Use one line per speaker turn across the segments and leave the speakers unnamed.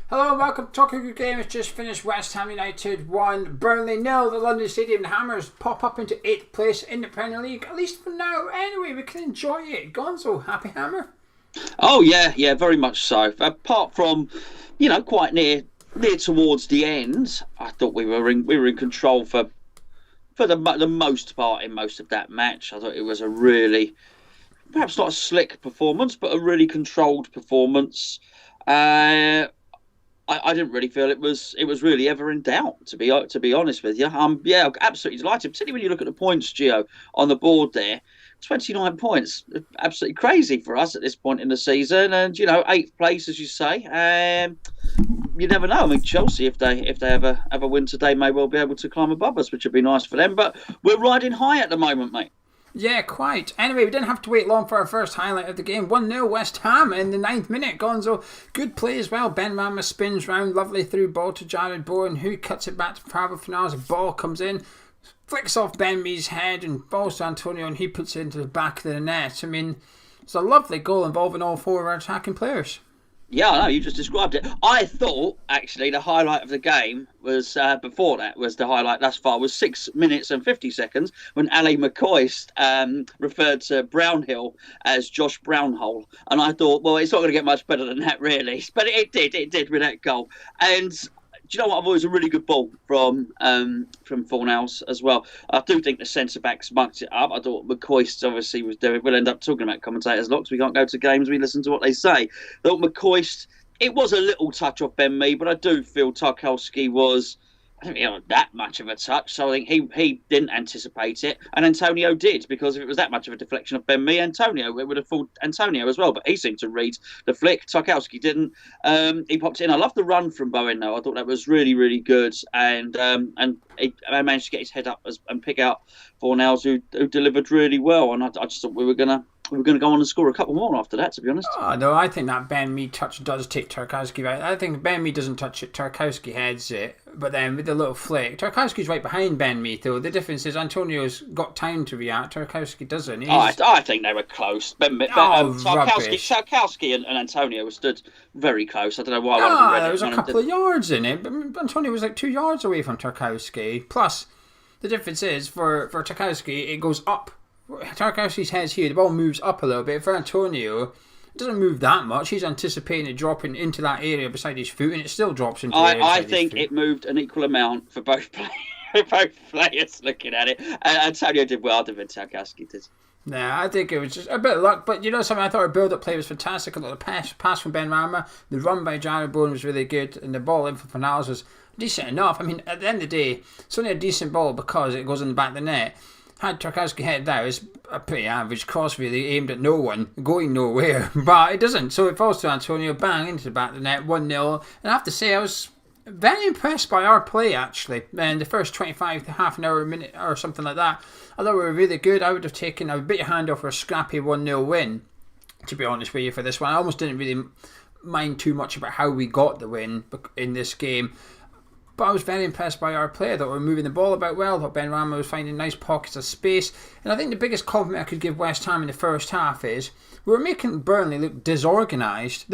Hello and welcome to Talking Good Game. It's just finished. West Ham United 1, Burnley 0. The London Stadium Hammers pop up into 8th place in the Premier League, at least for now. Anyway, we can enjoy it. Gonzo, happy Hammer?
Oh yeah, very much so. Apart from, quite near towards the end, I thought we were in control for the most part in most of that match. I thought it was a really, perhaps not a slick performance, but a really controlled performance. I didn't really feel it was really ever in doubt, to be honest with you. Absolutely delighted, particularly when you look at the points, Geo, on the board there. 29 points, absolutely crazy for us at this point in the season, and 8th place, as you say. You never know. I mean, Chelsea, if they ever win today, may well be able to climb above us, which would be nice for them. But we're riding high at the moment, mate.
Yeah, quite. Anyway, we didn't have to wait long for our first highlight of the game. 1-0 West Ham in the 9th minute. Gonzo, good play as well. Ben Rama spins round, lovely through ball to Jared Bowen, who cuts it back to Fabio Finales. The ball comes in, flicks off Ben Mee's head and balls to Antonio, and he puts it into the back of the net. I mean, it's a lovely goal involving all four of our attacking players.
Yeah, I know, you just described it. I thought, actually, the highlight of the game was, before that, was the highlight thus far, was 6 minutes and 50 seconds when Ali McCoist referred to Brownhill as Josh Brownhole. And I thought, well, it's not going to get much better than that, really. But it did with that goal. And do you know what? I've always a really good ball from Fornals as well. I do think the centre backs mucked it up. I thought McCoist obviously was doing. We'll end up talking about commentators' locks. We can't go to games. We listen to what they say. I thought McCoist. It was a little touch off Ben Mee, but I do feel Tarkowski was. I don't think he had that much of a touch, so I think he didn't anticipate it, and Antonio did, because if it was that much of a deflection of Ben Mee, it would have fooled Antonio as well, but he seemed to read the flick. Tarkowski didn't. He popped in. I love the run from Bowen, though. I thought that was really, really good, and he managed to get his head up and pick out Fornals, who delivered really well, and I just thought we were going to go on and score a couple more after that, to be honest.
Oh, no, I think that Ben Mee touch does take Tarkowski out. I think Ben Mee doesn't touch it, Tarkowski heads it, but then with the little flick, Tarkowski's right behind Ben Mee, though. The difference is Antonio's got time to react, Tarkowski doesn't.
I think they were close. Tarkowski and Antonio stood very close. I don't know why.
There was a couple of yards in it, but Antonio was like 2 yards away from Tarkowski. Plus, the difference is, for Tarkowski, it goes up. Tarkowski's head's here, the ball moves up a little bit. For Antonio, it doesn't move that much. He's anticipating it dropping into that area beside his foot, and it still drops into the area.
I think it moved an equal amount for both players looking at it. Antonio did well than Tarkowski did.
Nah, I think it was just a bit of luck, but something, I thought our build-up play was fantastic. I thought the pass from Ben Rama, the run by Jared Bowen was really good, and the ball in for Finales was decent enough. I mean, at the end of the day, it's only a decent ball because it goes in the back of the net. Had Tarkowski headed that, it's a pretty average cross, really, aimed at no one, going nowhere, but it doesn't. So it falls to Antonio, bang, into the back of the net, 1-0. And I have to say, I was very impressed by our play, actually. And the first 25 to half an hour, a minute, or something like that, I thought we were really good. I would have taken a bit your hand off for a scrappy 1-0 win, to be honest with you, for this one. I almost didn't really mind too much about how we got the win in this game. But I was very impressed by our play. I thought we were moving the ball about well. I thought Ben Rama was finding nice pockets of space. And I think the biggest compliment I could give West Ham in the first half is we were making Burnley look disorganised.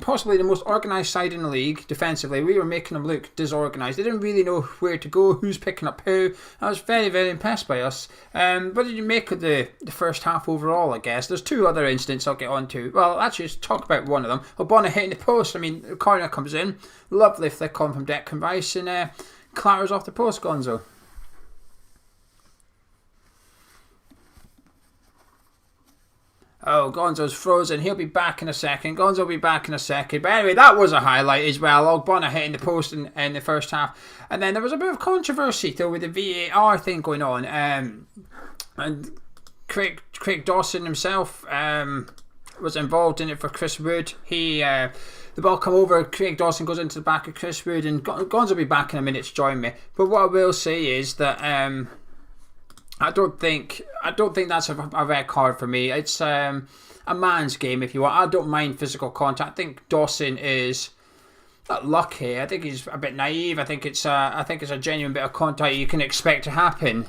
Possibly the most organised side in the league defensively. We were making them look disorganised. They didn't really know where to go, who's picking up who. I was very, very impressed by us. What did you make of the first half overall, I guess? There's two other incidents I'll get on to. Well, actually, let's talk about one of them. Obama hitting the post. I mean, the corner comes in. Lovely flick on from Declan Rice and clatters off the post, Gonzo. Oh, Gonzo's frozen. He'll be back in a second. Gonzo will be back in a second. But anyway, that was a highlight as well. Ogbonna hitting the post in the first half. And then there was a bit of controversy, though, with the VAR thing going on. And Craig Dawson himself was involved in it for Chris Wood. The ball come over, Craig Dawson goes into the back of Chris Wood, and Gonzo will be back in a minute to join me. But what I will say is that I don't think that's a red card for me. It's a man's game, if you want. I don't mind physical contact. I think Dawson is not lucky. I think he's a bit naive. I think it's a genuine bit of contact you can expect to happen.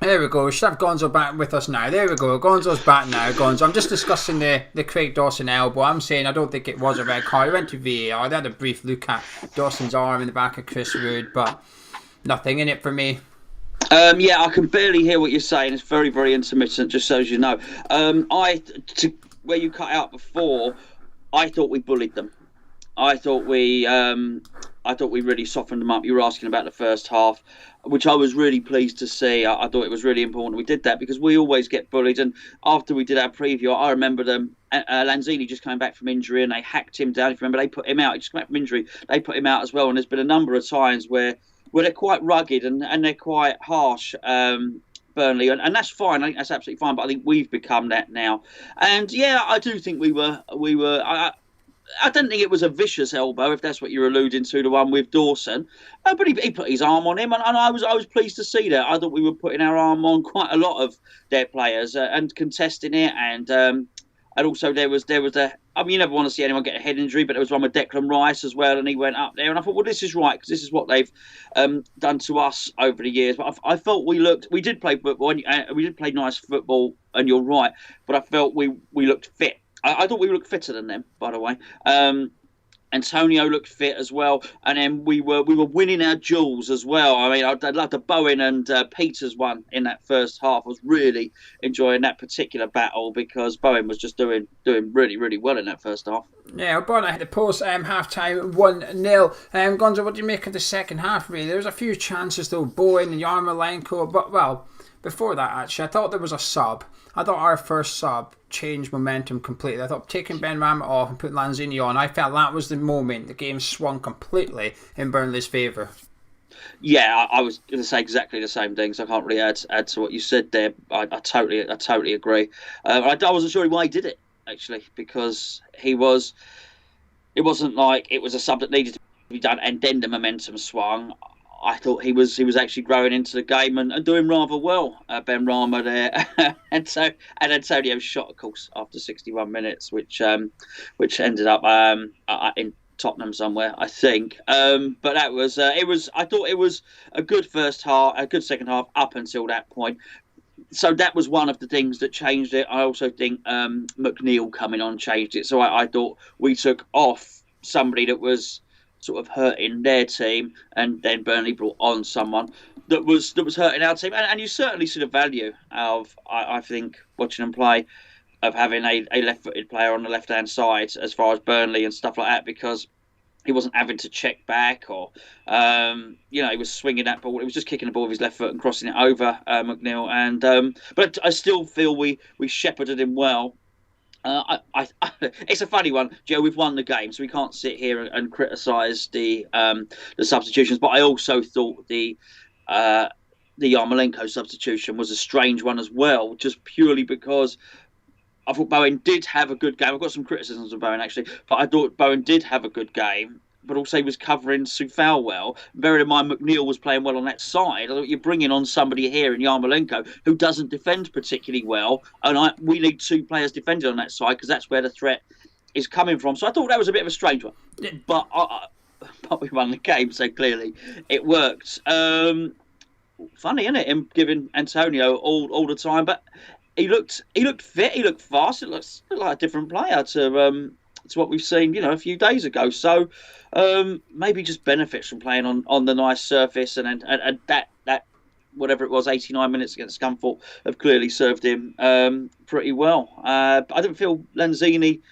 There we go. We should have Gonzo back with us now. There we go. Gonzo's back now. Gonzo. I'm just discussing the Craig Dawson elbow. I'm saying I don't think it was a red card. I went to VAR. They had a brief look at Dawson's arm in the back of Chris Wood, but nothing in it for me.
Yeah, I can barely hear what you're saying. It's very, very intermittent, just so as you know. Where you cut out before, I thought we bullied them. I thought we really softened them up. You were asking about the first half, which I was really pleased to see. I thought it was really important we did that because we always get bullied. And after we did our preview, I remember them. Lanzini just came back from injury and they hacked him down. If you remember, they put him out. He just came back from injury. They put him out as well. And there's been a number of times where they're quite rugged and they're quite harsh. Burnley, and that's fine. I think that's absolutely fine. But I think we've become that now. And yeah, I do think we were. I don't think it was a vicious elbow, if that's what you're alluding to, the one with Dawson. But he put his arm on him, and I was pleased to see that. I thought we were putting our arm on quite a lot of their players and contesting it, and also there was a. I mean, you never want to see anyone get a head injury, but there was one with Declan Rice as well, and he went up there, and I thought, well, this is right because this is what they've done to us over the years. But I felt we did play football, and we did play nice football, and you're right. But I felt we looked fit. I thought we looked fitter than them, by the way. Antonio looked fit as well, and then we were winning our duels as well. I mean, I loved the Bowen and Peters one in that first half. I was really enjoying that particular battle because Bowen was just doing really, really well in that first half.
Yeah, Bowen hit the post half-time 1-0. Gonzo, what do you make of the second half, really? There was a few chances, though, Bowen and Yarmolenko, but, well, before that, actually, I thought there was a sub. I thought our first sub changed momentum completely. I thought taking Ben Rama off and putting Lanzini on, I felt that was the moment the game swung completely in Burnley's favour.
Yeah, I was going to say exactly the same thing, so I can't really add to what you said there. I totally agree. I wasn't sure why he did it, actually, because it wasn't like it was a sub that needed to be done and then the momentum swung. I thought he was actually growing into the game and doing rather well, Ben Rama there, and Antonio shot, of course, after 61 minutes, which ended up in Tottenham somewhere, I think. But that was I thought it was a good first half, a good second half up until that point. So that was one of the things that changed it. I also think McNeil coming on changed it. So I thought we took off somebody that was sort of hurting their team, and then Burnley brought on someone that was hurting our team. And you certainly see the value of, I think, watching them play, of having a left-footed player on the left-hand side as far as Burnley and stuff like that, because he wasn't having to check back or, he was swinging that ball. He was just kicking the ball with his left foot and crossing it over McNeil. And but I still feel we shepherded him well. It's a funny one, Joe. We've won the game, so we can't sit here and criticise the substitutions. But I also thought the Yarmolenko substitution was a strange one as well, just purely because I thought Bowen did have a good game. I've got some criticisms of Bowen, actually, but I thought Bowen did have a good game, but also he was covering Soufal well. Bearing in mind McNeil was playing well on that side. I thought you're bringing on somebody here in Yarmolenko who doesn't defend particularly well, and we need two players defending on that side because that's where the threat is coming from. So I thought that was a bit of a strange one, but we won the game, so clearly it worked. Funny, isn't it, him giving Antonio all the time, but he looked fit, he looked fast, it looked like a different player to what we've seen, a few days ago. So maybe just benefits from playing on the nice surface, and that whatever it was, 89 minutes against Scunthorpe have clearly served him pretty well. But I didn't feel Lanzini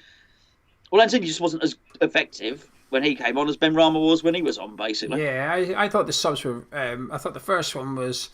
just wasn't as effective when he came on as Ben Rama was when he was on, basically.
Yeah, I thought the subs were. I thought the first one was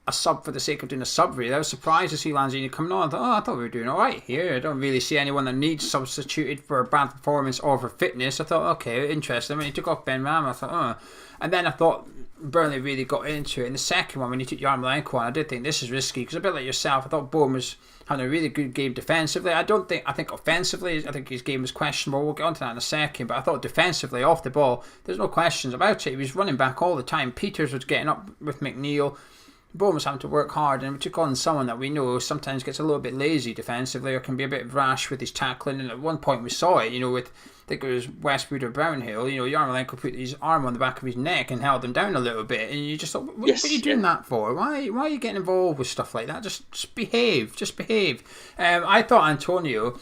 a sub for the sake of doing a sub, really. I was surprised to see Lanzini coming on. I thought we were doing all right here. I don't really see anyone that needs substituted for a bad performance or for fitness. I thought, okay, interesting. When he took off Ben Rama, I thought, And then I thought Burnley really got into it. In the second one, when he took Yarmolenko on, I did think this is risky, because a bit like yourself, I thought Bowen was having a really good game defensively. I think offensively, I think his game was questionable. We'll get onto that in a second. But I thought defensively, off the ball, there's no questions about it. He was running back all the time. Peters was getting up with McNeil. Bournemouth was having to work hard, and we took on someone that we know sometimes gets a little bit lazy defensively or can be a bit rash with his tackling. And at one point we saw it, with, I think it was Westwood or Brownhill, Yarmolenko put his arm on the back of his neck and held him down a little bit, and you just thought, what are you doing that for? Why are you getting involved with stuff like that? Just behave. I thought Antonio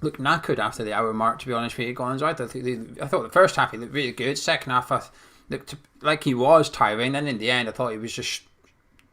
looked knackered after the hour mark, to be honest with you, Gonzo. I thought the first half he looked really good. Second half I looked like he was tiring. Then in the end I thought he was just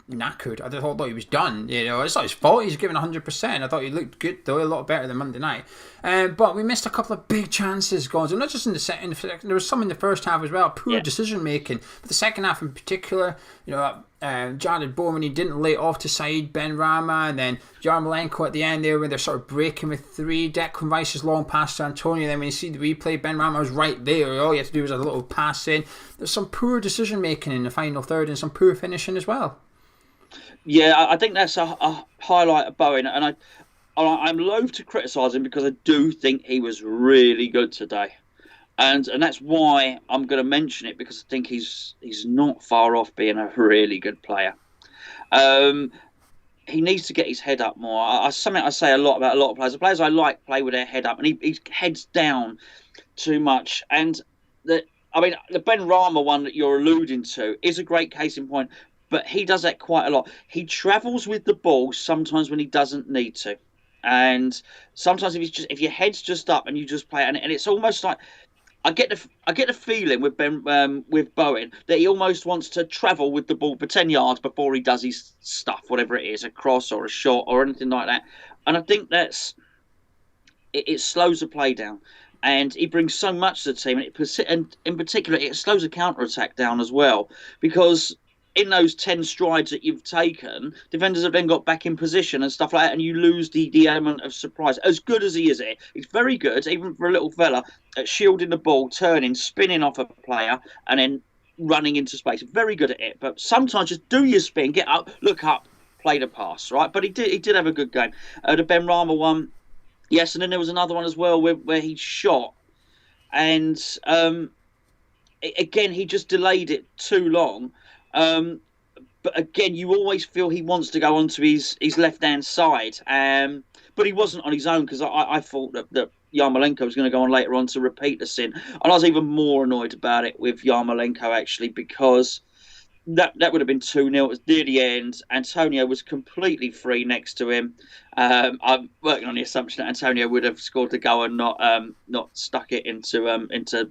knackered. I thought he was done. It's not his fault. He's given 100%. I thought he looked good though, a lot better than Monday night. But we missed a couple of big chances, Gonzo. Not just in the second. There was some in the first half as well. Poor decision making. But the second half in particular, Jared Bowman, he didn't lay off to side Ben Rama, and then Yarmolenko at the end there when they're sort of breaking with three. Declan Rice's long pass to Antonio. Then when you see the replay, Ben Rama was right there. All you had to do was a little pass in. There's some poor decision making in the final third and some poor finishing as well.
Yeah, I think that's a highlight of Bowen, and I'm loath to criticise him because I do think he was really good today, and that's why I'm going to mention it, because I think he's not far off being a really good player. He needs to get his head up more. Something I say a lot about a lot of players. The players I like play with their head up, and he heads down too much. And the Ben Rama one that you're alluding to is a great case in point. But he does that quite a lot. He travels with the ball sometimes when he doesn't need to, and sometimes if your head's just up and you just play, and it's almost like I get the feeling with with Bowen that he almost wants to travel with the ball for 10 yards before he does his stuff, whatever it is, a cross or a shot or anything like that. And I think it slows the play down. And he brings so much to the team, and in particular, it slows the counter-attack down as well, because in those 10 strides that you've taken, defenders have then got back in position and stuff like that, and you lose the element of surprise. As good as he is at it, he's very good, even for a little fella, at shielding the ball, turning, spinning off a player, and then running into space. Very good at it, but sometimes just do your spin, get up, look up, play the pass, right? But he did have a good game. The Ben Rama one, yes, and then there was another one as well where he shot, and again, he just delayed it too long. But again, you always feel he wants to go onto his left-hand side. But he wasn't on his own, because I thought that Yarmolenko was going to go on later on to repeat the sin. And I was even more annoyed about it with Yarmolenko, actually, because that would have been 2-0. It was near the end. Antonio was completely free next to him. I'm working on the assumption that Antonio would have scored the goal and not stuck it into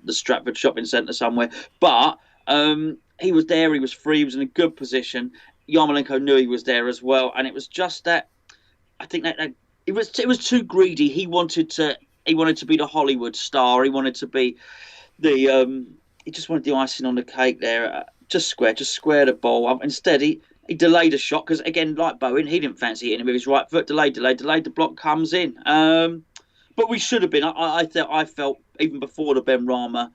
the Stratford shopping centre somewhere. But he was there, he was free, he was in a good position. Yarmolenko knew he was there as well, and it was just that I think that it was too greedy. He wanted to be the Hollywood star. He wanted to be he just wanted the icing on the cake there. Just square the ball up. Instead, he delayed a shot, because again, like Bowen, he didn't fancy hitting him with his right foot. Delayed. The block comes in. But we should have been. I felt even before the Ben Rama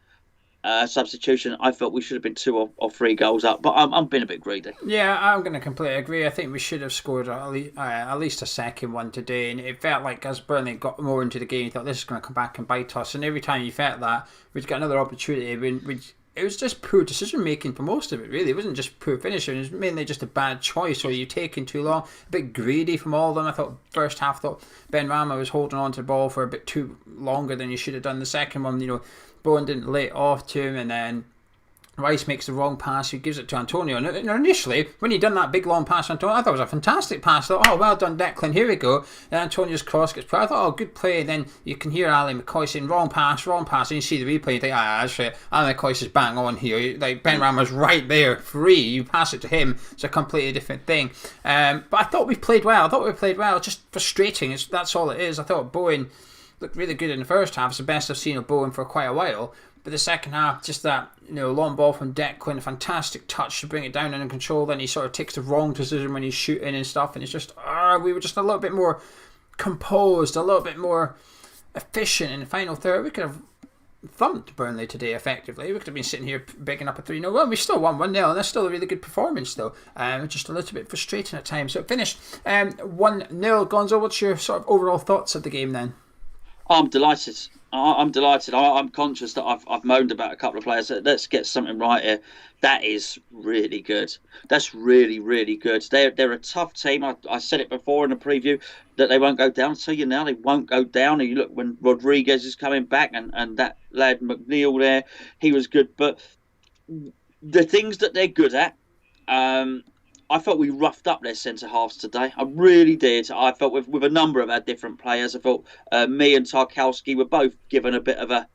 substitution, I felt we should have been 2 or 3 goals up, but I'm being a bit greedy.
Yeah, I'm going to completely agree. I think we should have scored at least a second one today, and it felt like as Burnley got more into the game, you thought this is going to come back and bite us, and every time you felt that, we'd get another opportunity. It was just poor decision making for most of it, really. It wasn't just poor finishing, it was mainly just a bad choice, or you taking too long, a bit greedy from all of them. I thought first half, Ben Rama was holding on to the ball for a bit too longer than you should have done. The second one, Bowen didn't lay it off to him, and then Rice makes the wrong pass. He gives it to Antonio. And initially, when he done that big long pass to Antonio, I thought it was a fantastic pass. I thought, oh, well done, Declan. Here we go. And Antonio's cross gets put. I thought, oh, good play. And then you can hear Ali McCoy saying, wrong pass. And you see the replay. You think, that's right. Ali McCoy is bang on here. Like, Ben Rama's right there, free. You pass it to him. It's a completely different thing. But I thought we played well. Just frustrating. That's all it is. I thought Bowen looked really good in the first half. It's the best I've seen of Bowen for quite a while. But the second half, just that long ball from Declan, a fantastic touch to bring it down under control. Then he sort of takes the wrong decision when he's shooting and stuff. And it's just, we were just a little bit more composed, a little bit more efficient in the final third. We could have thumped Burnley today effectively. We could have been sitting here bigging up a 3-0. Well, we still won 1-0, and that's still a really good performance though. Just a little bit frustrating at times. So it finished 1-0. Gonzo, what's your sort of overall thoughts of the game then?
I'm delighted. I'm delighted. I'm conscious that I've moaned about a couple of players. Let's get something right here. That is really good. That's really, really good. They're a tough team. I said it before in the preview that they won't go down. I'll tell you now, they won't go down. And you look when Rodriguez is coming back and that lad McNeil there, he was good. But the things that they're good at, I felt we roughed up their centre halves today. I really did. I felt with a number of our different players. I felt me and Tarkowski were both given a bit of a,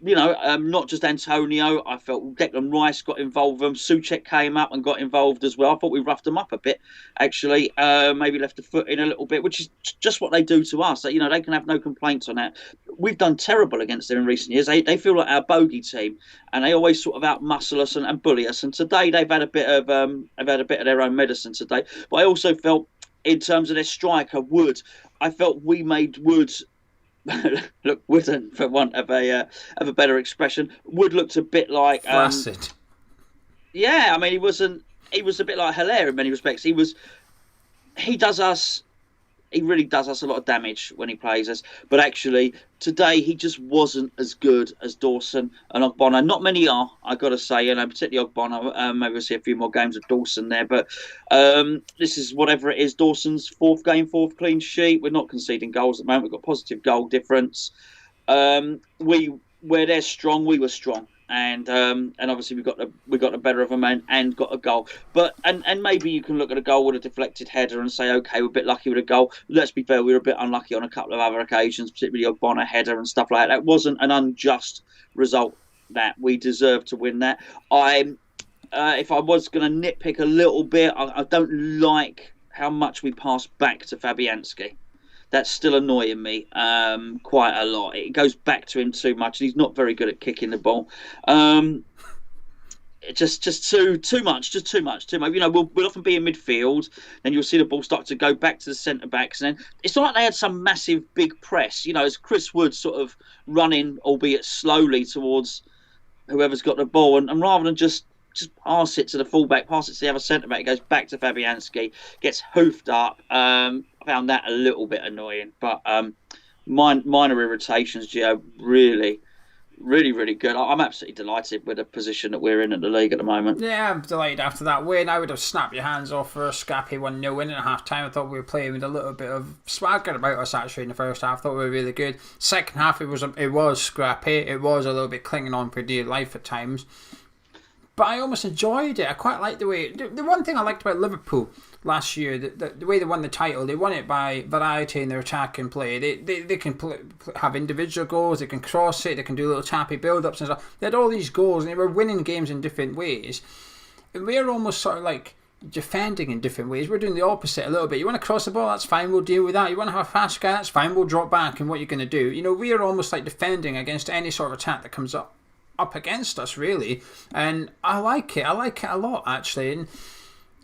not just Antonio. I felt Declan Rice got involved with them. Souček came up and got involved as well. I thought we roughed them up a bit, actually. Maybe left the foot in a little bit, which is just what they do to us. They can have no complaints on that. We've done terrible against them in recent years. They feel like our bogey team, and they always sort of out-muscle us and bully us. And today they've had a bit of their own medicine today. But I also felt, in terms of their striker, Wood, I felt we made Wood look wooden, for want of a better expression. Wood looked a bit like
flaccid.
Yeah, I mean, he was a bit like Hilaire in many respects. He really does us a lot of damage when he plays us. But actually, today he just wasn't as good as Dawson and Ogbonna. Not many are, I got to say, particularly Ogbonna. Maybe we'll see a few more games of Dawson there. But this is whatever it is, Dawson's fourth clean sheet. We're not conceding goals at the moment. We've got positive goal difference. Where they're strong, we were strong. And obviously we got the better of them and got a goal. But and maybe you can look at a goal with a deflected header and say, okay, we're a bit lucky with a goal. Let's be fair, we were a bit unlucky on a couple of other occasions, particularly a Bonner header and stuff like that. That wasn't an unjust result. That we deserved to win that. If I was going to nitpick a little bit, I don't like how much we passed back to Fabianski. That's still annoying me quite a lot. It goes back to him too much, and he's not very good at kicking the ball. Just too much. We'll often be in midfield, and you'll see the ball start to go back to the centre backs, and then it's not like they had some massive big press. As Chris Wood sort of running, albeit slowly, towards whoever's got the ball, and rather than just pass it to the fullback, pass it to the other centre back, it goes back to Fabianski, gets hoofed up. I found that a little bit annoying, but minor irritations. Geo, really, really, really good. I'm absolutely delighted with the position that we're in at the league at the moment.
Yeah, I'm delighted after that win. I would have snapped your hands off for a scrappy 1-0 win at half time. I thought we were playing with a little bit of swagger about us actually in the first half. I thought we were really good. Second half, it was scrappy. It was a little bit clinging on for dear life at times. But I almost enjoyed it. I quite liked the way... The one thing I liked about Liverpool last year, the way they won the title, they won it by variety in their attacking play. They can have individual goals, they can cross it, they can do little tappy build-ups and stuff. They had all these goals and they were winning games in different ways. And we're almost sort of like defending in different ways. We're doing the opposite a little bit. You want to cross the ball, that's fine, we'll deal with that. You want to have a fast guy, that's fine, we'll drop back. And what you're going to do, we're almost like defending against any sort of attack that comes up against us, really. And I like it a lot, actually. And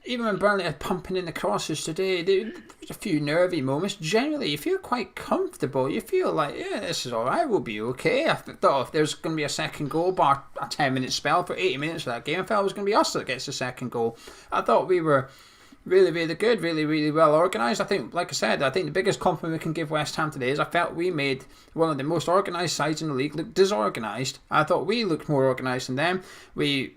even when Burnley are pumping in the crosses today, there's a few nervy moments. Generally, you feel quite comfortable. You feel like, yeah, this is alright, we'll be okay. I thought if there's going to be a second goal, bar a 10-minute spell for 80 minutes of that game, I felt it was going to be us that gets the second goal. I thought we were really, really good, really, really well organised. I think, like I said, the biggest compliment we can give West Ham today is I felt we made one of the most organised sides in the league look disorganised. I thought we looked more organised than them. We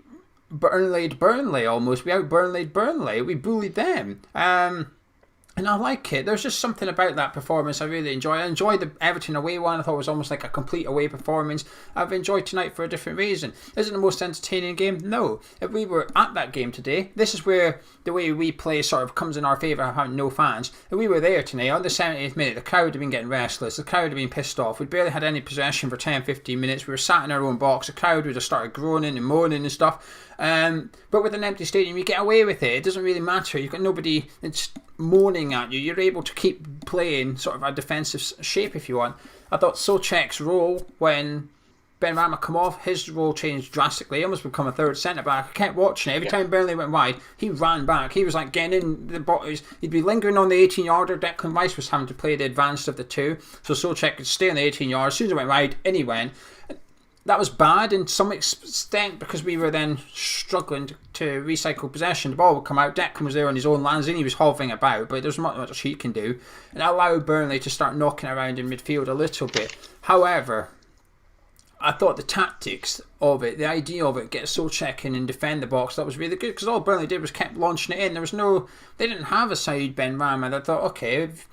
Burnley almost. We out-Burnleyed Burnley. We bullied them. And I like it. There's just something about that performance I really enjoy. I enjoyed the Everton away one. I thought it was almost like a complete away performance. I've enjoyed tonight for a different reason. Is it the most entertaining game? No. If we were at that game today, this is where the way we play sort of comes in our favour of having no fans. If we were there tonight, on the 70th minute, the crowd would have been getting restless. The crowd would have been pissed off. We'd barely had any possession for 10-15 minutes. We were sat in our own box. The crowd would have started groaning and moaning and stuff. But with an empty stadium, you get away with it. It doesn't really matter. You've got nobody that's moaning at you. You're able to keep playing sort of a defensive shape if you want. I thought Souček's role when Benrahma come off, his role changed drastically. He almost become a third centre back. I kept watching it. Every time Burnley went wide, he ran back. He was like getting in the box. He'd be lingering on the 18-yarder. Declan Rice was having to play the advanced of the two, so Souček could stay on the 18 yards. As soon as it went wide, in he went. that was bad in some extent because we were then struggling to recycle possession. The ball would come out, Declan was there on his own lands, and he was hovering about, but there's not much he can do. And that allowed Burnley to start knocking around in midfield a little bit. However, I thought the tactics of it, the idea of it, get Souček in and defend the box, that was really good, because all Burnley did was kept launching it in. They didn't have a side Ben Rama. They thought, okay, if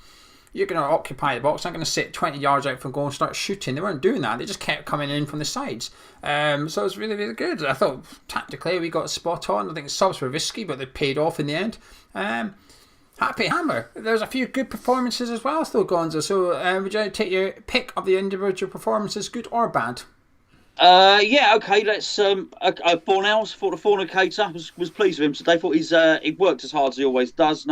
you're going to occupy the box, I'm going to sit 20 yards out from goal and start shooting. They weren't doing that. They just kept coming in from the sides. So it was really, really good. I thought tactically we got spot on. I think the subs were risky, but they paid off in the end. Happy Hammer. There's a few good performances as well, still, Gonzo. So would you take your pick of the individual performances, good or bad?
Okay. Let's. Fornells, thought the fornicator was pleased with him today. Thought he worked as hard as he always does.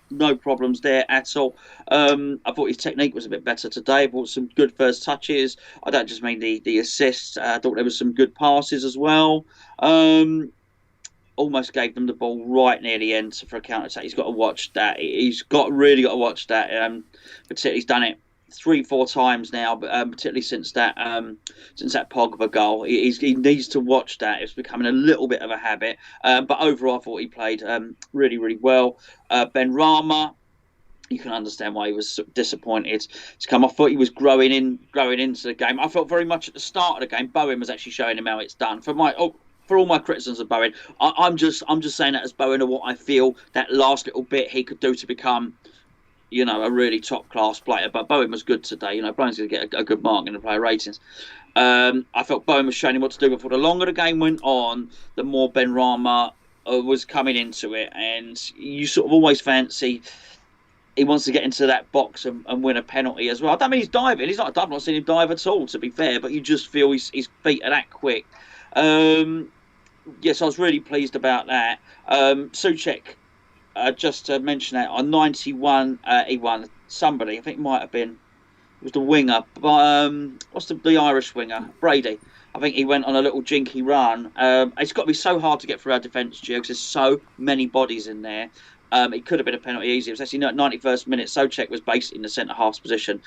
No problems there at all. I thought his technique was a bit better today. I thought some good first touches. I don't just mean the assists. I thought there was some good passes as well. Almost gave them the ball right near the end for a counter attack. He's got to watch that. He's really got to watch that. Particularly, he's done it 3-4 times now, but particularly since that Pogba goal, he needs to watch that. It's becoming a little bit of a habit. But overall, I thought he played really, really well. Ben Rama, you can understand why he was disappointed to come. I thought he was growing into the game. I felt very much at the start of the game, Bowen was actually showing him how it's done. For all my criticisms of Bowen, I'm just saying that as Bowen of what I feel that last little bit he could do to become, a really top class player. But Bowen was good today. Bowen's going to get a good mark in the player ratings. I felt Bowen was showing him what to do. Before the longer the game went on, the more Ben Rama was coming into it, and you sort of always fancy he wants to get into that box and win a penalty as well. I don't mean he's diving. He's not. I've not seen him dive at all, to be fair. But you just feel his feet are that quick. Yes, I was really pleased about that. Souček, just to mention that, on 91, he won. Somebody, I think it might have been, it was the winger. What's the Irish winger? Brady. I think he went on a little jinky run. It's got to be so hard to get through our defence, Geo, because there's so many bodies in there. It could have been a penalty easy. It was actually 91st minute. Souček was basically in the centre-half's position.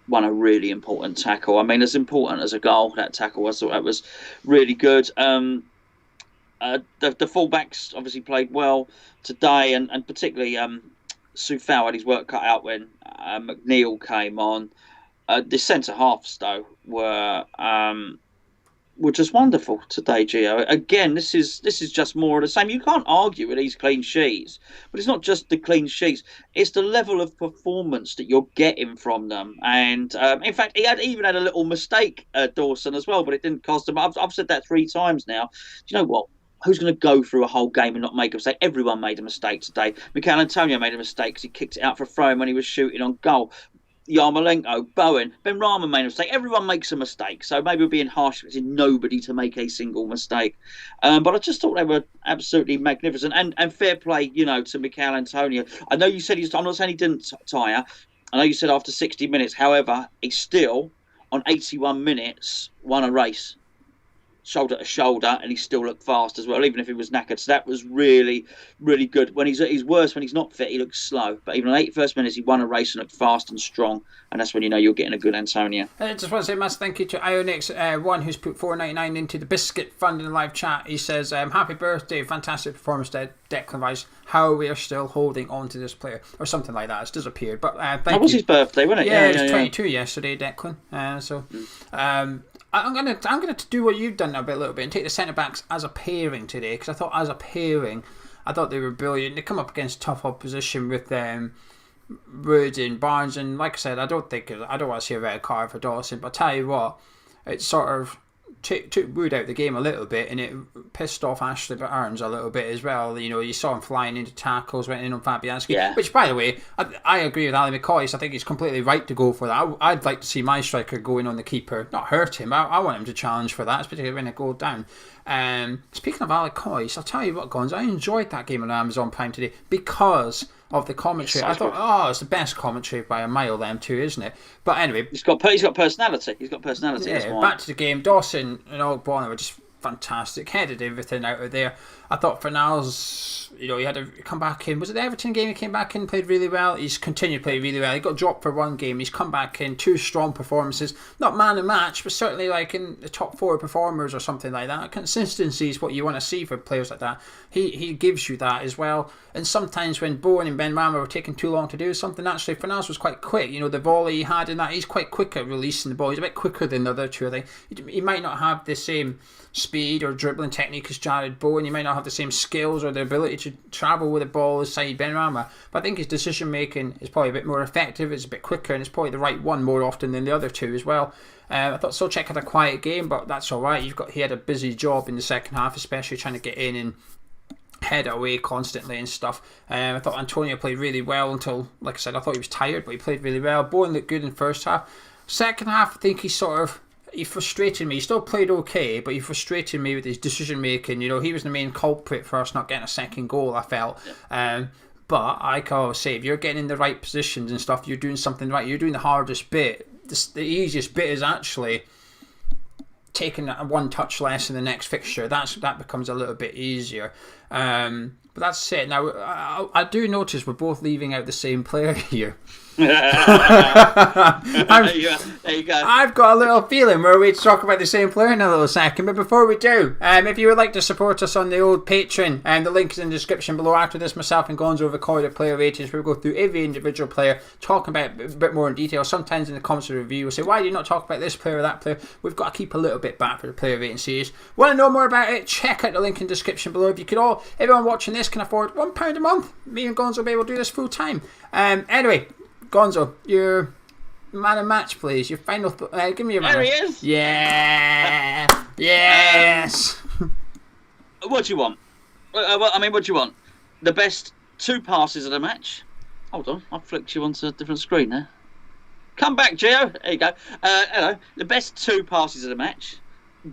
Won a really important tackle. I mean, as important as a goal, that tackle was. I thought that was really good. The fullbacks obviously played well today, and particularly Sufal had his work cut out when McNeil came on. The centre halves though were just wonderful today, Gio. Again, this is just more of the same. You can't argue with these clean sheets, but it's not just the clean sheets; it's the level of performance that you're getting from them. And in fact, he even had a little mistake, Dawson, as well, but it didn't cost him. I've said that 3 times now. Do you know what? Who's going to go through a whole game and not make a mistake? Everyone made a mistake today. Mikel Antonio made a mistake because he kicked it out for a throw when he was shooting on goal. Yarmolenko, Bowen, Ben Rama made a mistake. Everyone makes a mistake. So maybe we're being harsh because nobody to make a single mistake. But I just thought they were absolutely magnificent. And fair play, to Mikel Antonio. I know you said I'm not saying he didn't tire. I know you said after 60 minutes. However, he still, on 81 minutes, won a race. Shoulder to shoulder, and he still looked fast as well, even if he was knackered. So that was really, really good. When he's worse when he's not fit, he looks slow. But even on 81st minutes, he won a race and looked fast and strong, and that's when you know you're getting a good Antonio.
I just want to say massive thank you to Ionix1 who's put $4.99 into the biscuit fund in the live chat. He says, "Happy birthday, fantastic performance, Declan Rice. How we are still holding on to this player," or something like that. It's disappeared. But thank you.
That was his birthday, wasn't it?
Yeah, it was 22 yesterday, Declan. I'm gonna do what you've done a little bit and take the centre backs as a pairing today, because I thought as a pairing, I thought they were brilliant. They come up against tough opposition with Wood and Barnes, and like I said, I don't want to see a red card for Dawson. But I tell you what, it sort of took Wood out of the game a little bit, and it pissed off Ashley Barnes a little bit as well. You saw him flying into tackles, went in on Fabianski. Yeah. Which, by the way, I agree with Ali McCoy. I think he's completely right to go for that. I'd like to see my striker go in on the keeper, not hurt him. I want him to challenge for that, particularly when it goes down. Speaking of Ali McCoy, I'll tell you what, Gonzo, I enjoyed that game on Amazon Prime today because of the commentary. I thought, it's the best commentary by a mile, them two, isn't it? But anyway,
he's got personality.
Yeah, back to the game. Dawson and Ogbonna were just fantastic. Headed everything out of there. I thought Fornals, he had to come back in. Was it the Everton game he came back in, played really well? He's continued to play really well. He got dropped for one game. He's come back in, 2 strong performances. Not man of match, but certainly like in the top 4 performers or something like that. Consistency is what you want to see for players like that. He gives you that as well. And sometimes when Bowen and Benrahma were taking too long to do something, actually Fornals was quite quick. The volley he had in that, he's quite quick at releasing the ball. He's a bit quicker than the other two, I think. He might not have the same speed or dribbling technique as Jared Bowen. He might not have the same skills or the ability to travel with the ball as Said Benrahma. But I think his decision making is probably a bit more effective. It's a bit quicker, and it's probably the right one more often than the other two as well. I thought Souček had a quiet game, but that's all right. He had a busy job in the second half, especially trying to get in and head away constantly and stuff. I thought Antonio played really well until, like I said, I thought he was tired, but he played really well. Bowen looked good in the first half. Second half, I think he frustrated me. He still played okay, but he frustrated me with his decision making. He was the main culprit for us not getting a second goal, I felt. But I can always say, if you're getting in the right positions and stuff, you're doing something right. You're doing the hardest bit. The easiest bit is actually taking one touch less in the next fixture. That becomes a little bit easier. But that's it. Now, I do notice we're both leaving out the same player here.
There you go.
I've got a little feeling where we talk about the same player in a little second, but before we do, if you would like to support us on the old Patreon, the link is in the description below. After this, myself and Gonzo record a player ratings where we go through every individual player, talking about it a bit more in detail. Sometimes in the comments of the review we'll say, why do you not talk about this player or that player? We've got to keep a little bit back for the player rating series. Want to know more about it? Check out the link in the description below. If everyone watching this can afford £1 a month, me and Gonzo will be able to do this full time. Anyway, Gonzo, your man of match, please. Your final. Give me your man.
There he is.
Yeah. Yes.
What do you want? What do you want? The best 2 passes of the match. Hold on, I've flicked you onto a different screen there. Come back, Geo. There you go. Hello. The best 2 passes of the match.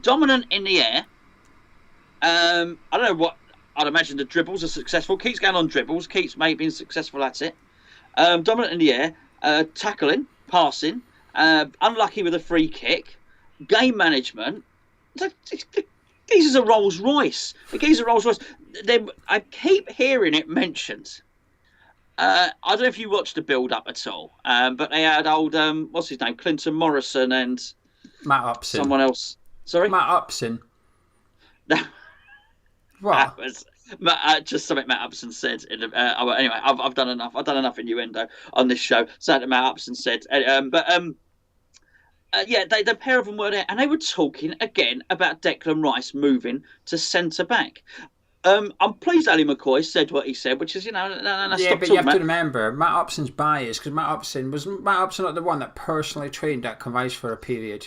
Dominant in the air. I don't know what. I'd imagine the dribbles are successful. Keeps going on dribbles. Keeps maybe being successful at it. Dominant in the air, tackling, passing, unlucky with a free kick, game management. These are a Rolls Royce. I keep hearing it mentioned. I don't know if you watched the build up at all, but they had old what's his name, Clinton Morrison and
Matt Upson.
Someone else. Sorry,
Matt Upson.
What? Just something Matt Upson said. Anyway, I've done enough. I've done enough innuendo on this show. Something Matt Upson said. The pair of them were there, and they were talking again about Declan Rice moving to centre back. I'm pleased Ali McCoy said what he said, which is,
but you have to remember Matt Upson's bias, because Matt Upson not the one that personally trained Declan Rice for a period.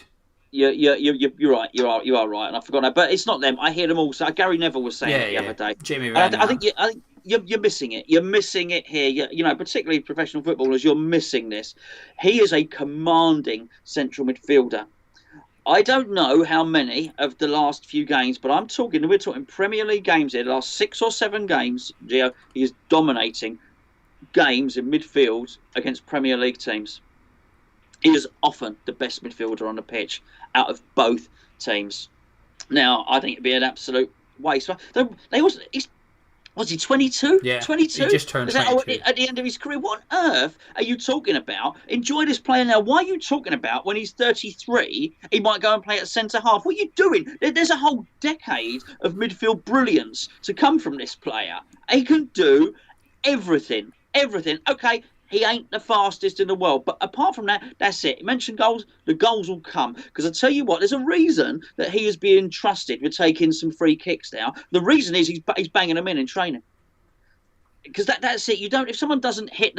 You're right. You are right, and I forgot that. But it's not them. I hear them all. So Gary Neville was saying it the other day.
Jamie
I think you're missing it. You're missing it here. Particularly professional footballers, you're missing this. He is a commanding central midfielder. I don't know how many of the last few games, but we're talking Premier League games here. The last 6 or 7 games, Gio, he is dominating games in midfield against Premier League teams. He is often the best midfielder on the pitch out of both teams. Now, I think it'd be an absolute waste. Was he 22?
Yeah,
22?
He just turned 22.
At the end of his career. What on earth are you talking about? Enjoy this player now. Why are you talking about when he's 33, he might go and play at centre-half? What are you doing? There's a whole decade of midfield brilliance to come from this player. He can do everything. Everything. Okay, he ain't the fastest in the world. But apart from that, that's it. You mentioned goals, the goals will come. Because I tell you what, there's a reason that he is being trusted with taking some free kicks now. The reason is he's banging them in training. Because that's it. If someone hits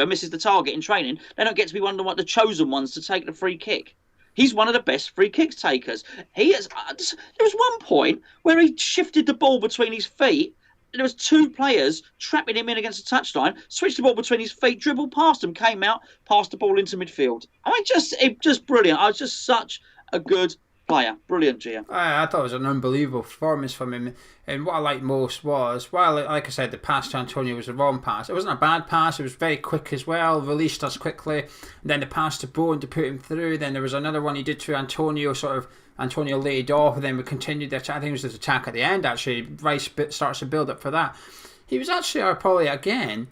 misses the target in training, they don't get to be one of the chosen ones to take the free kick. He's one of the best free kick takers. There was one point where he shifted the ball between his feet. There was 2 players trapping him in against the touchline, switched the ball between his feet, dribbled past him, came out, passed the ball into midfield. Just brilliant. I was just such a good player. Brilliant, Gio.
I thought it was an unbelievable performance from him. And what I liked most was, like I said, the pass to Antonio was the wrong pass. It wasn't a bad pass. It was very quick as well, released us quickly. And then the pass to Bowen to put him through. Then there was another one he did to Antonio, sort of Antonio laid off, and then we continued the attack. I think it was the attack at the end, actually. Rice starts to build up for that. He was actually probably, again,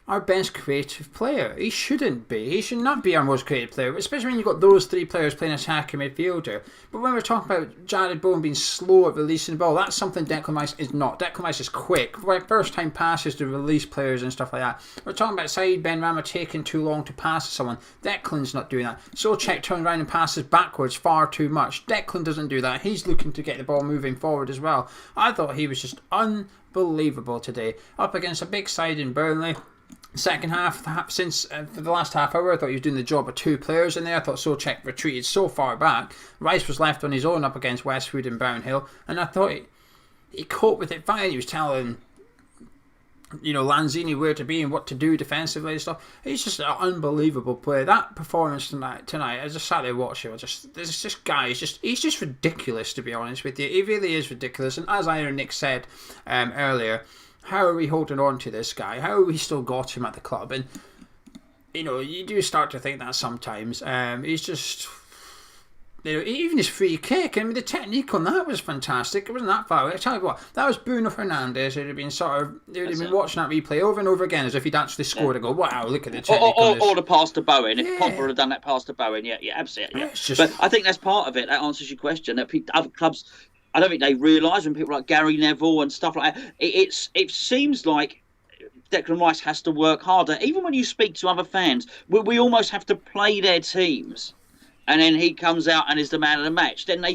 our best creative player. He shouldn't be. He should not be our most creative player, especially when you've got those three players playing attacking midfielder. But when we're talking about Jared Bowen being slow at releasing the ball, that's something Declan Rice is not. Declan Rice is quick. First time passes to release players and stuff like that. We're talking about Said Benrahma taking too long to pass to someone. Declan's not doing that. Souček turns around and passes backwards far too much. Declan doesn't do that. He's looking to get the ball moving forward as well. I thought he was just unbelievable today. Up against a big side in Burnley. Second half, for the last half hour, I thought he was doing the job of two players in there. I thought Souček retreated so far back. Rice was left on his own up against Westwood and Brownhill, and I thought he coped with it fine. He was telling, Lanzini where to be and what to do defensively and stuff. He's just an unbelievable player. That performance tonight, I just sat there watching. This guy he's just ridiculous, to be honest with you. He really is ridiculous. And as Iron Nick said earlier, how are we holding on to this guy? How have we still got him at the club? And, you do start to think that sometimes. He's just, even his free kick, the technique on that was fantastic. It wasn't that far away. I tell you what, that was Bruno Fernandes who'd have been been watching that replay over and over again as if he'd actually scored and go, wow, look at the technique on this.
Or the pass to Bowen. If Pogba had done that pass to Bowen, yeah, absolutely. Yeah. But I think that's part of it. That answers your question. That other clubs, I don't think they realise when people like Gary Neville and stuff like that. It seems like Declan Rice has to work harder. Even when you speak to other fans, we almost have to play their teams, and then he comes out and is the man of the match. Then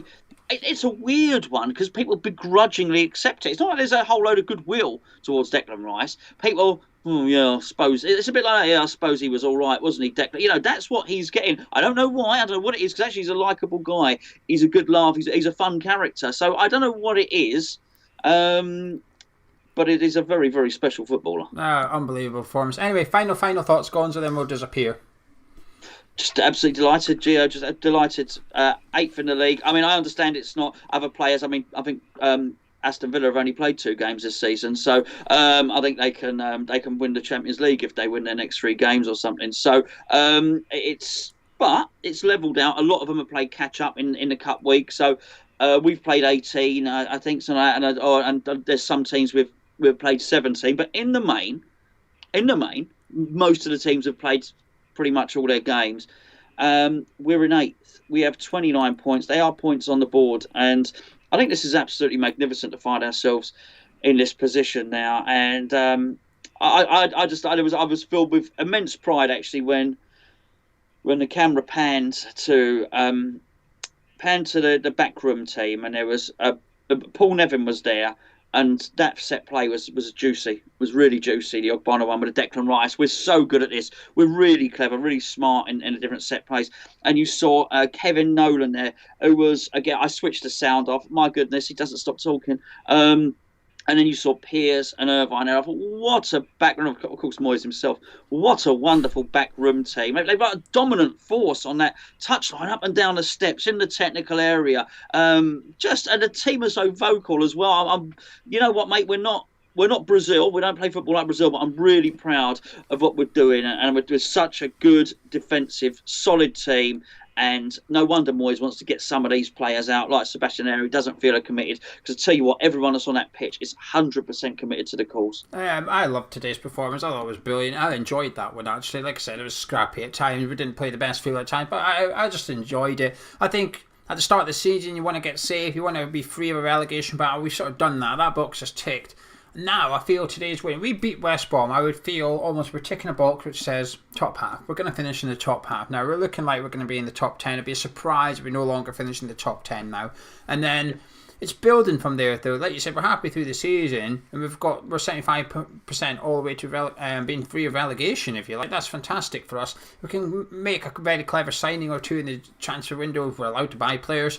it's a weird one because people begrudgingly accept it. It's not like there's a whole load of goodwill towards Declan Rice. People, I suppose it's a bit like that. Yeah, I suppose he was all right, wasn't he, Declan? That's what he's getting. I don't know why. I don't know what it is because actually he's a likeable guy. He's a good laugh. He's a fun character. So I don't know what it is, but it is a very, very special footballer.
Unbelievable performance. Anyway, final thoughts, Gonzo, then we'll disappear.
Just absolutely delighted, Geo. Just delighted. 8th in the league. I understand it's not other players. I think Aston Villa have only played 2 games this season, so I think they can win the Champions League if they win their next 3 games or something. So it's levelled out. A lot of them have played catch up in the cup week. So we've played 18, I think, so, and there's some teams we've played 17. But in the main, most of the teams have played pretty much all their games. We're in 8th. We have 29 points. They are points on the board, and I think this is absolutely magnificent to find ourselves in this position now. And I was filled with immense pride actually when the camera panned to the backroom team, and there was Paul Nevin was there. And that set play was juicy, was really juicy. The Ogbonna one with the Declan Rice. We're so good at this. We're really clever, really smart in the different set plays. And you saw Kevin Nolan there, who was, again, I switched the sound off. My goodness, he doesn't stop talking. And then you saw Piers and Irvine. And I thought, what a backroom. Of course, Moyes himself. What a wonderful backroom team. They've got a dominant force on that touchline, up and down the steps, in the technical area. And the team are so vocal as well. You know what, mate? We're not Brazil. We don't play football like Brazil, but I'm really proud of what we're doing. And we're such a good, defensive, solid team. And no wonder Moyes wants to get some of these players out, like Sebastian Ayer, who doesn't feel committed. Because I tell you what, everyone that's on that pitch is 100% committed to the cause. I
loved today's performance. I thought it was brilliant. I enjoyed that one, actually. Like I said, it was scrappy at times. We didn't play the best field at times, but I just enjoyed it. I think at the start of the season, you want to get safe. You want to be free of a relegation battle. We've sort of done that. That box is ticked. Now, I feel today's win. We beat West Brom. I would feel almost we're ticking a box which says top half. We're going to finish in the top half. Now, we're looking like we're going to be in the top 10. It'd be a surprise if we no longer finish in the top 10 now. And then it's building from there, though. Like you said, we're halfway through the season, and we're 75% all the way to being free of relegation, if you like. That's fantastic for us. We can make a very clever signing or two in the transfer window if we're allowed to buy players.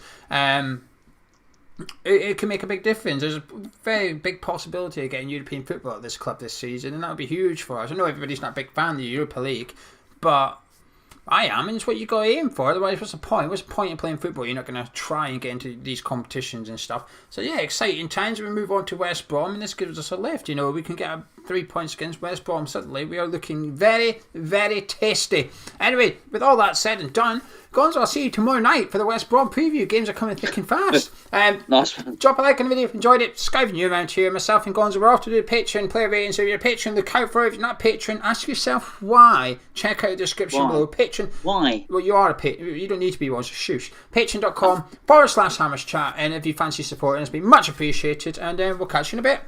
It can make a big difference. There's a very big possibility of getting European football at this club this season, and that would be huge for us. I know everybody's not a big fan of the Europa League, but I am, and it's what you got to aim for. Otherwise, what's the point? What's the point in playing football? You're not going to try and get into these competitions and stuff. So yeah, exciting times. We move on to West Brom, and this gives us a lift. We can get 3 points against West Brom. Suddenly, we are looking very, very tasty. Anyway, with all that said and done, Gonzo, I'll see you tomorrow night for the West Brom preview. Games are coming thick and fast.
Nice one.
Drop a like on the video if you enjoyed it. Subscribe if you're new around here. Myself and Gonzo, we're off to do Patreon player ratings. So if you're a patron, look out for it. If you're not a patron, ask yourself why. Check out the description below. Patreon.
Why?
Well, you are a patron. You don't need to be one, so shush. Patreon.com/HammersChat. And if you fancy supporting us, be much appreciated. And we'll catch you in a bit.